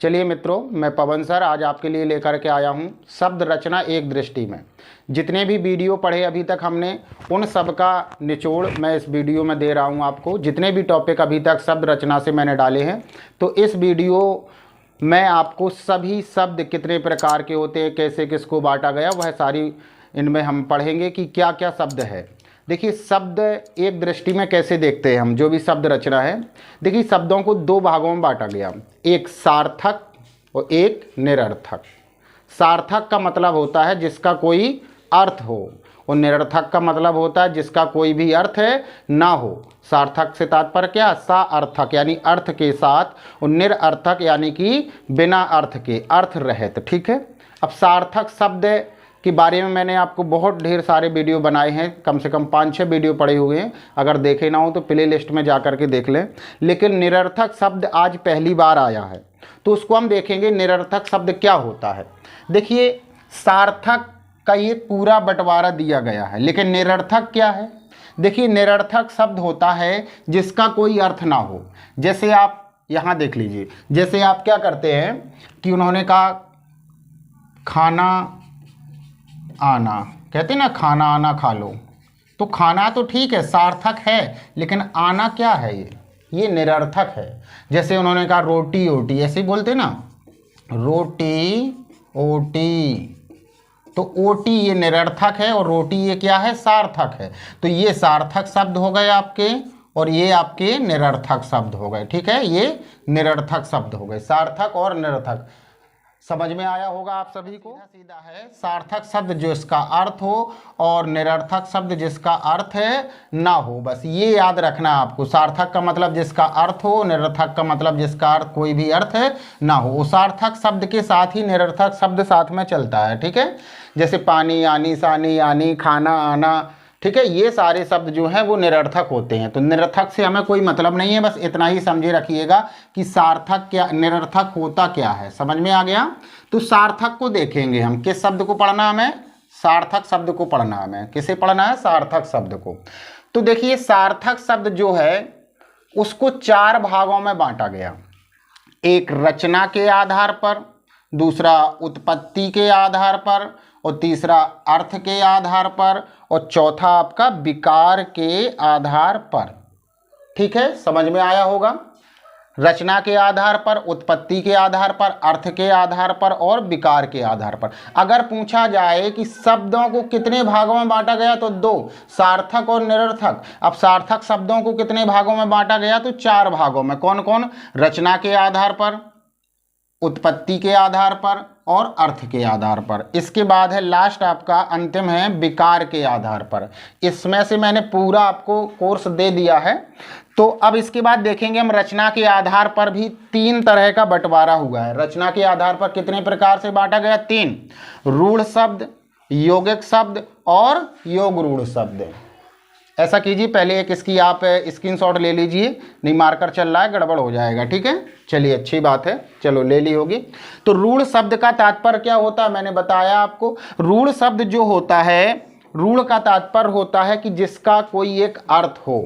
चलिए मित्रों, मैं पवन सर आज आपके लिए लेकर के आया हूँ शब्द रचना एक दृष्टि में। जितने भी वीडियो पढ़े अभी तक हमने, उन सब का निचोड़ मैं इस वीडियो में दे रहा हूँ आपको। जितने भी टॉपिक अभी तक शब्द रचना से मैंने डाले हैं, तो इस वीडियो में आपको सभी शब्द कितने प्रकार के होते हैं, कैसे किसको बांटा गया, वह सारी इनमें हम पढ़ेंगे कि क्या क्या शब्द है। देखिए, शब्द एक दृष्टि में कैसे देखते हैं हम, जो भी शब्द रचना है। देखिए, शब्दों को दो भागों में बांटा गया, एक सार्थक और एक निरर्थक। सार्थक का मतलब होता है जिसका कोई अर्थ हो, और निरर्थक का मतलब होता है जिसका कोई भी अर्थ ना हो। सार्थक से तात्पर्य क्या, सा अर्थक यानी अर्थ के साथ, और निरर्थक यानी कि बिना अर्थ के, अर्थ रहित। ठीक है। अब सार्थक शब्द के बारे में मैंने आपको बहुत ढेर सारे वीडियो बनाए हैं, कम से कम 5-6 वीडियो पड़े हुए हैं। अगर देखे ना हो तो प्ले लिस्ट में जा कर के देख लें। लेकिन निरर्थक शब्द आज पहली बार आया है, तो उसको हम देखेंगे निरर्थक शब्द क्या होता है। देखिए, सार्थक का ये पूरा बंटवारा दिया गया है, लेकिन निरर्थक क्या है। देखिए, निरर्थक शब्द होता है जिसका कोई अर्थ ना हो। जैसे आप यहाँ देख लीजिए, जैसे आप क्या करते हैं कि उन्होंने कहा खाना आना, कहते ना खाना आना खा लो, तो खाना तो ठीक है, सार्थक है, लेकिन आना क्या है, ये निरर्थक है। जैसे उन्होंने कहा रोटी ओटी, ऐसे ही बोलते ना, रोटी ओटी, तो ओटी ये निरर्थक है और रोटी ये क्या है, सार्थक है। तो ये सार्थक शब्द हो गए आपके, और ये आपके निरर्थक शब्द हो गए। ठीक है, ये निरर्थक शब्द हो गए, सार्थक और निरर्थक। समझ में आया होगा आप सभी को। सीधा है सार्थक शब्द जिसका अर्थ हो, और निरर्थक शब्द जिसका अर्थ ना हो। बस ये याद रखना आपको। सार्थक का मतलब जिसका अर्थ हो, निरर्थक का मतलब जिसका अर्थ कोई भी अर्थ ना हो। सार्थक शब्द के साथ ही निरर्थक शब्द साथ में चलता है। ठीक है, जैसे पानी आनी, सानी आनी, खाना आना। ठीक है, ये सारे शब्द जो हैं वो निरर्थक होते हैं। तो निरर्थक से हमें कोई मतलब नहीं है, बस इतना ही समझे रखिएगा कि सार्थक क्या, निरर्थक होता क्या है। समझ में आ गया। तो सार्थक को देखेंगे हम, किस शब्द को पढ़ना हमें, सार्थक शब्द को पढ़ना हमें। किसे पढ़ना है, सार्थक शब्द को। तो देखिए, सार्थक शब्द जो है उसको 4 भागों में बांटा गया। एक रचना के आधार पर, दूसरा उत्पत्ति के आधार पर, और तीसरा अर्थ के आधार पर, और चौथा आपका विकार के आधार पर। ठीक है, समझ में आया होगा। रचना के आधार पर, उत्पत्ति के आधार पर, अर्थ के आधार पर और विकार के आधार पर। अगर पूछा जाए कि शब्दों को कितने भागों में बांटा गया, तो 2, सार्थक और निरर्थक। अब सार्थक शब्दों को कितने भागों में बांटा गया, तो 4 भागों में। कौन कौन, रचना के आधार पर, उत्पत्ति के आधार पर और अर्थ के आधार पर। इसके बाद है लास्ट आपका अंतिम है विकार के आधार पर। इसमें से मैंने पूरा आपको कोर्स दे दिया है। तो अब इसके बाद देखेंगे हम रचना के आधार पर भी 3 तरह का बंटवारा हुआ है। रचना के आधार पर कितने प्रकार से बांटा गया, 3, रूढ़ शब्द, यौगिक शब्द और योग रूढ़ शब्द। ऐसा कीजिए, पहले एक इसकी आप स्क्रीनशॉट ले लीजिए, नहीं मार्कर चल रहा है, गड़बड़ हो जाएगा। ठीक है, चलिए अच्छी बात है, चलो ले ली होगी। तो रूढ़ शब्द का तात्पर्य क्या होता है, मैंने बताया आपको। रूढ़ शब्द जो होता है, रूढ़ का तात्पर्य होता है कि जिसका कोई एक अर्थ हो,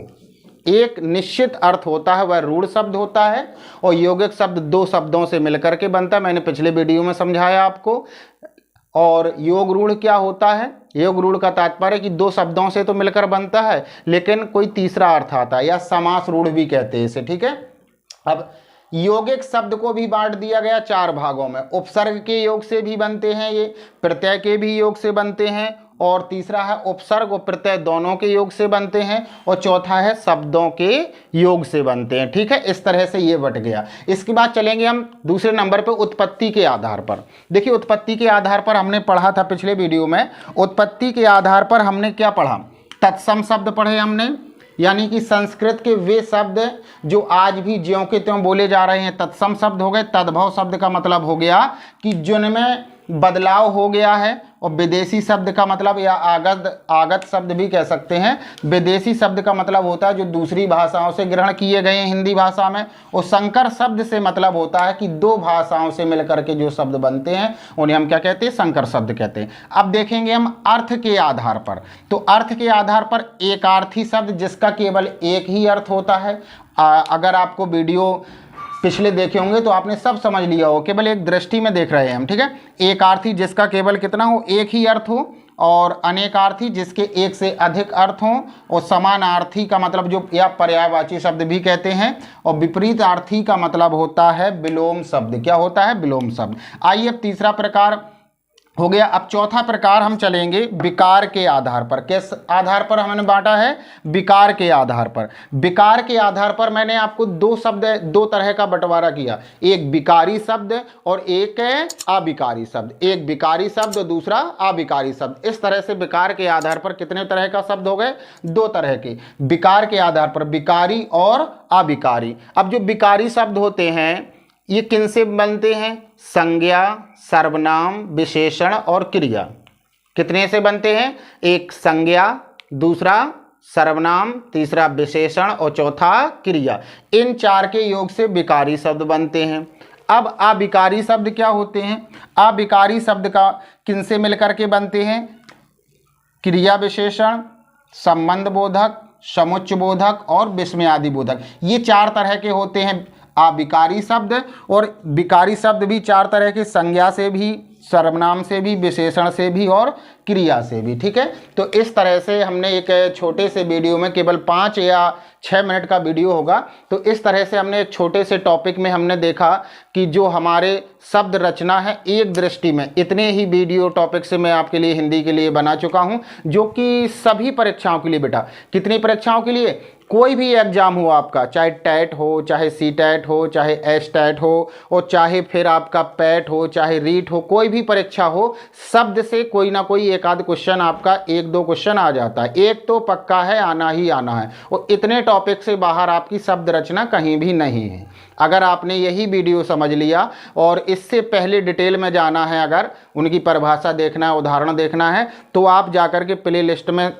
एक निश्चित अर्थ होता है, वह रूढ़ शब्द होता है। और यौगिक शब्द 2 शब्दों से मिलकर के बनता है, मैंने पिछले वीडियो में समझाया आपको। और योग रूढ़ क्या होता है, योग रूढ़ का तात्पर्य कि 2 शब्दों से तो मिलकर बनता है, लेकिन कोई तीसरा अर्थ आता है, या समास रूढ़ भी कहते हैं इसे। ठीक है। अब यौगिक शब्द को भी बांट दिया गया 4 भागों में। उपसर्ग के योग से भी बनते हैं ये, प्रत्यय के भी योग से बनते हैं, और तीसरा है उपसर्ग और प्रत्यय दोनों के योग से बनते हैं, और चौथा है शब्दों के योग से बनते हैं। ठीक है, इस तरह से ये बट गया। इसके बाद चलेंगे हम दूसरे नंबर पे उत्पत्ति के आधार पर। देखिए, उत्पत्ति के आधार पर हमने पढ़ा था पिछले वीडियो में। उत्पत्ति के आधार पर हमने क्या पढ़ा, तत्सम शब्द पढ़े हमने, यानी कि संस्कृत के वे शब्द जो आज भी ज्यों के त्यों बोले जा रहे हैं, तत्सम शब्द हो गए। तद्भव शब्द का मतलब हो गया कि जिनमें बदलाव हो गया है। और विदेशी शब्द का मतलब, या आगत शब्द भी कह सकते हैं। विदेशी शब्द का मतलब होता है जो दूसरी भाषाओं से ग्रहण किए गए हैं हिंदी भाषा में। और संकर शब्द से मतलब होता है कि 2 भाषाओं से मिलकर के जो शब्द बनते हैं उन्हें हम क्या कहते हैं, संकर शब्द कहते हैं। अब देखेंगे हम अर्थ के आधार पर। तो अर्थ के आधार पर एकार्थी शब्द जिसका केवल एक ही अर्थ होता है। अगर आपको वीडियो पिछले देखे होंगे तो आपने सब समझ लिया हो, केवल एक दृष्टि में देख रहे हैं हम, ठीक है। एकार्थी जिसका केवल कितना हो, एक ही अर्थ हो, और अनेकार्थी जिसके एक से अधिक अर्थ हों, और समानार्थी का मतलब जो या पर्यायवाची शब्द भी कहते हैं, और विपरीतार्थी का मतलब होता है विलोम शब्द। क्या होता है, विलोम शब्द। आइए अब तीसरा प्रकार हो गया। अब चौथा प्रकार हम चलेंगे विकार के आधार पर। किस आधार पर हमने बांटा है, विकार के आधार पर। विकार के आधार पर मैंने आपको दो शब्द, दो तरह का बंटवारा किया, एक विकारी शब्द और एक अविकारी शब्द। एक विकारी शब्द और दूसरा अविकारी शब्द। इस तरह से विकार के आधार पर कितने तरह का शब्द हो गए, दो तरह के। विकार के आधार पर विकारी और अविकारी। अब जो विकारी शब्द होते हैं ये किन से बनते हैं, संज्ञा, सर्वनाम, विशेषण और क्रिया। कितने से बनते हैं, एक संज्ञा, दूसरा सर्वनाम, तीसरा विशेषण और चौथा क्रिया। इन चार के योग से विकारी शब्द बनते हैं। अब अविकारी शब्द क्या होते हैं, अविकारी शब्द का किन से मिलकर के बनते हैं, क्रिया विशेषण, संबंध बोधक, समुच्चय बोधक और विस्मयादि बोधक। ये चार तरह के होते हैं अविकारी शब्द। और विकारी शब्द भी चार तरह के, संज्ञा से भी, सर्वनाम से भी, विशेषण से भी और क्रिया से भी, ठीक है। तो इस तरह से हमने एक छोटे से वीडियो में, केवल 5 या 6 मिनट का वीडियो होगा, तो इस तरह से हमने एक छोटे से टॉपिक में हमने देखा कि जो हमारे शब्द रचना है एक दृष्टि में, इतने ही वीडियो टॉपिक से मैं आपके लिए हिंदी के लिए बना चुका हूं, जो कि सभी परीक्षाओं के लिए बेटा, कितनी परीक्षाओं के लिए, कोई भी एग्जाम हो आपका, चाहे टैट हो, चाहे सी टैट हो, चाहे एस टैट हो, और चाहे फिर आपका पैट हो, चाहे रीट हो, कोई भी परीक्षा हो, शब्द से कोई ना कोई एक आध क्वेश्चन आपका, एक दो क्वेश्चन आ जाता है। एक तो पक्का है, आना ही आना है। और इतने टॉपिक से बाहर आपकी शब्द रचना कहीं भी नहीं है। अगर आपने यही वीडियो समझ लिया और इससे पहले डिटेल में जाना है, अगर उनकी परिभाषा देखना है, उदाहरण देखना है, तो आप जाकर के प्ले लिस्ट में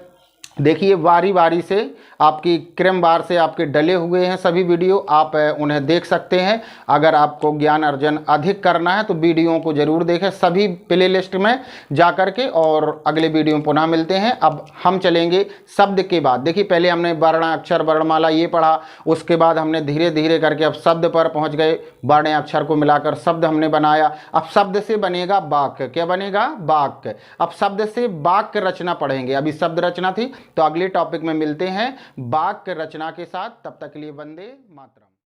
देखिए, बारी बारी से आपकी क्रमवार से आपके डले हुए हैं सभी वीडियो, आप उन्हें देख सकते हैं। अगर आपको ज्ञान अर्जन अधिक करना है तो वीडियो को जरूर देखें सभी प्ले लिस्ट में जाकर के। और अगले वीडियो में पुनः मिलते हैं। अब हम चलेंगे शब्द के बाद। देखिए, पहले हमने वर्ण, अक्षर, वर्णमाला ये पढ़ा, उसके बाद हमने धीरे धीरे करके अब शब्द पर पहुँच गए। वर्ण अक्षर को मिलाकर शब्द हमने बनाया। अब शब्द से बनेगा वाक्य। क्या बनेगा, वाक्य। अब शब्द से वाक्य रचना पढ़ेंगे। अभी शब्द रचना थी, तो अगले टॉपिक में मिलते हैं वाक्य रचना के साथ। तब तक के लिए वंदे मातरम।